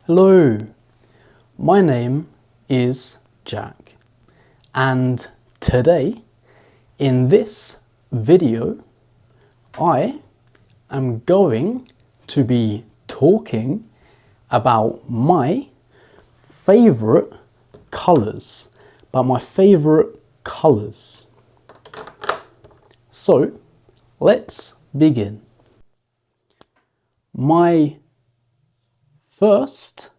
Hello, my name is Jack, and today in this video I am going to be talking about my favorite colors, So let's begin. My first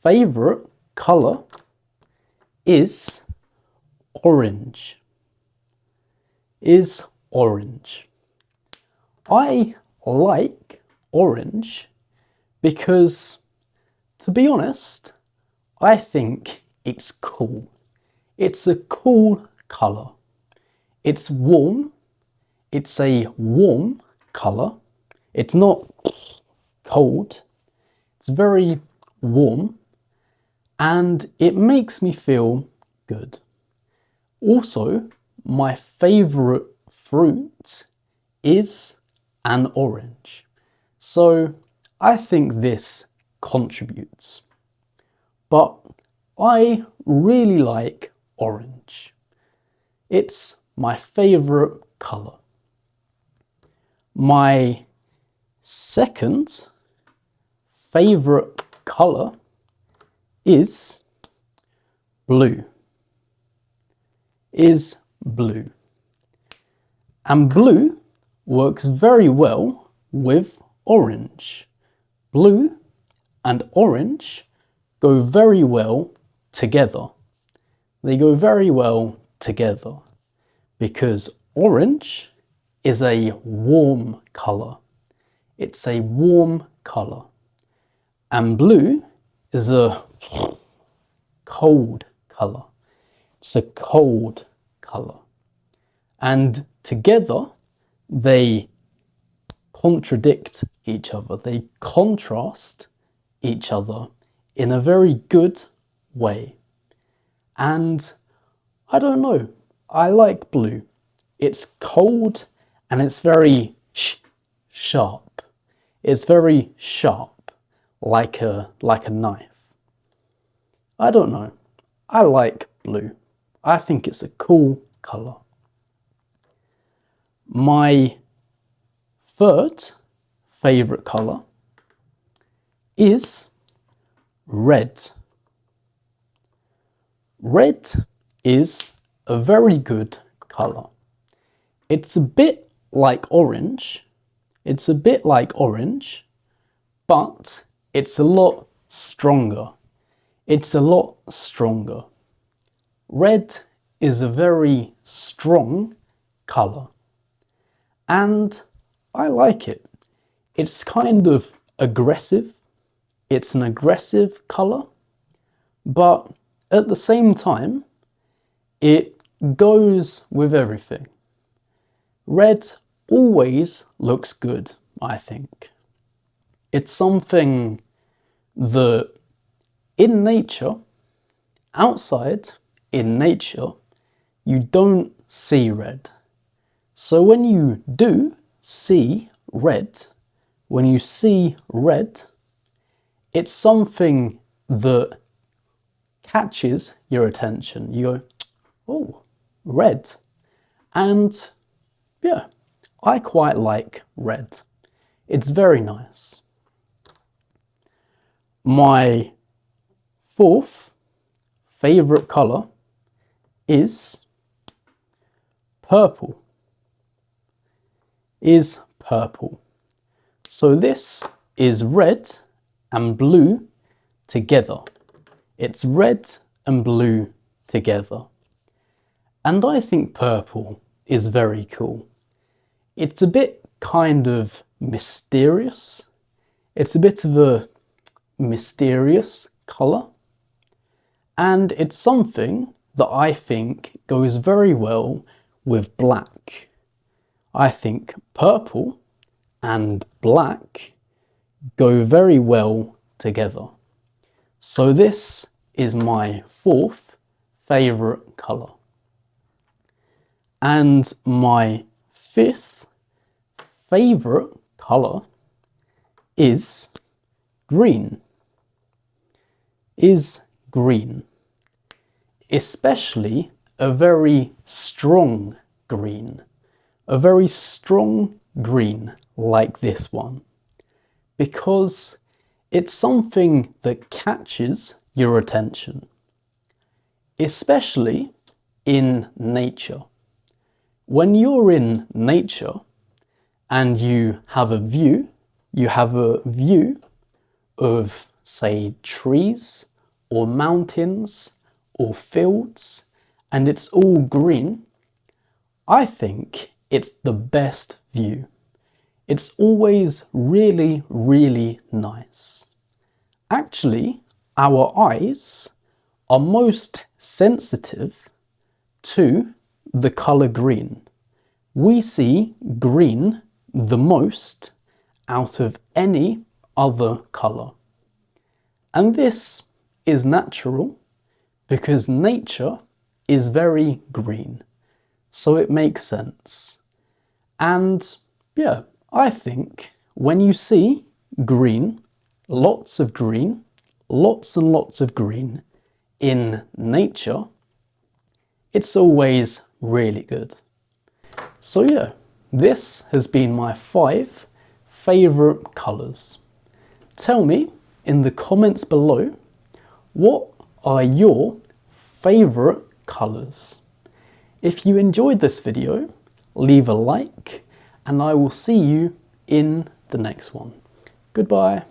favorite color is orange. I like orange because, to be honest, I think it's cool. It's a cool color. It's warm. It's a warm color. It's not cold. It's very warm and it makes me feel good. Also, my favorite fruit is an orange. So I think this contributes. But I really like orange. It's my favorite color. My second favorite color is blue. And blue works very well with orange. Blue and orange go very well together. They go very well together because orange is a warm color. It's a warm color. And blue is a cold color. It's a cold color. And together they contradict each other. They contrast each other in a very good way. And I don't know, I like blue. It's cold and it's very sharp. It's very sharp, like a knife. I don't know, I like blue. I think it's a cool color. My third favorite color is red. Red is a very good color. It's a bit like orange. But it's a lot stronger. Red is a very strong color. And I like it. It's kind of aggressive. It's an aggressive color. But at the same time, it goes with everything. Red always looks good, I think. It's something that in nature, outside in nature, you don't see red. So when you do see red, it's something that catches your attention. You go, oh, red. And yeah, I quite like red. It's very nice. My fourth favorite color is purple. So this is red and blue together. It's red and blue together. And I think purple is very cool. It's a bit kind of mysterious. It's a bit of a mysterious color. And it's something that I think goes very well with black. I think purple and black go very well together. So this is my fourth favorite color. And my fifth favorite color is green is green, especially a very strong green. A very strong green like this one, because it's something that catches your attention, especially in nature. When you're in nature and you have a view of, say, trees or mountains or fields, and it's all green, I think it's the best view. It's always really, really nice. Actually, our eyes are most sensitive to the color green. We see green the most out of any other color. And this is natural because nature is very green. So it makes sense. And yeah, I think when you see green, lots and lots of green in nature, it's always really good. So yeah, this has been my 5 favorite colors. Tell me in the comments below, what are your favorite colors? If you enjoyed this video, leave a like, and I will see you in the next one. Goodbye.